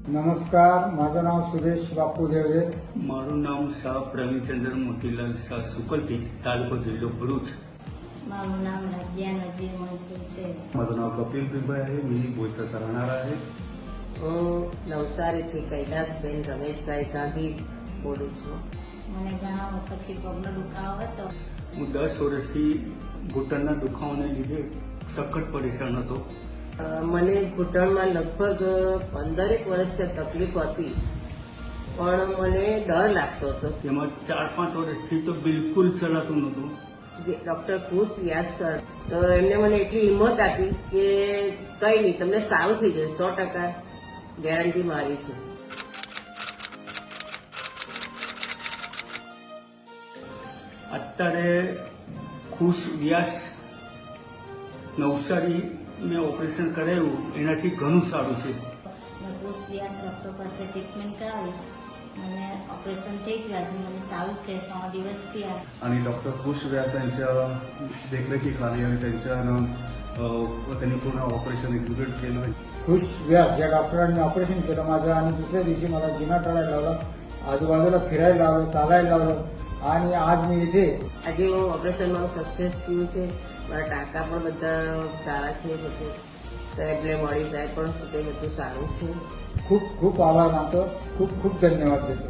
नमस्कार, माझं नाव सुरेश बापू देवरे. મારું નામ શાહ પ્રવીણચંદ્ર મોતીલાલ શાહ સુકલપી, તાલુકો જિલ્લો ભરૂચ. મારું નામ રબિયા નજીર મનસુર છે. माझं नाव कपिल पिंपळे आहे. मी बोईसरचा राहणार आहे. હું નવસારીથી કૈલાસબેન રમેશભાઈ ગાંધી બોલું છું. મને ઘણા વખતથી પગનો દુખાવો હતો. હું 10 વર્ષથી ઘૂંટણના દુખાવાને લીધે સખત પરેશાન હતો. મને ઘૂંટણમાં લગભગ 15 વર્ષથી તકલીફ હતી, પણ મને ડર લાગતો હતો. તેમાં 4-5 વર્ષથી તો બિલકુલ ચલાતું નહોતું. ડોક્ટર કુશ વ્યાસ સર તો એમને મને એટલી હિંમત આપી કે કઈ નહીં, તમને સારું થઈ જશે, 100% ગેરંટી મારી છે. અત્યારે ખુશ વ્યાસ નવસારી મેં ઓપરેશન કરાવ્યું, એનાથી ઘણું સારું છે. કુશ વ્યાસ ડોક્ટર પાસે ટ્રીટમેન્ટ કરાવી મને ઓપરેશન થઈ ગયું. આજે મને સારું છે. 3 દિવસથી आणि डॉक्टर कुश व्यास यांच्या देखरेखीखाली आणि त्यांनी पूर्ण ऑपरेशन एक्झिक्यूट केलं. खुश व्यास या डॉक्टरांनी ऑपरेशन केलं माझं आणि दुसऱ्या दिवशी मला जिना चढायला लावलं, आजूबाजूला फिरायला लावलं, चालायला लावलं आणि आज मी इथे. આજે હું ઓપરેશનમાં સક્સેસ થયું છે. મારા ટાંકા પણ બધા સારા છે. બધું સાહેબને મળી, સાહેબ પણ તે બધું સારું છે. खूप खूप आभार मानतो. खूप खूप धन्यवाद देतो.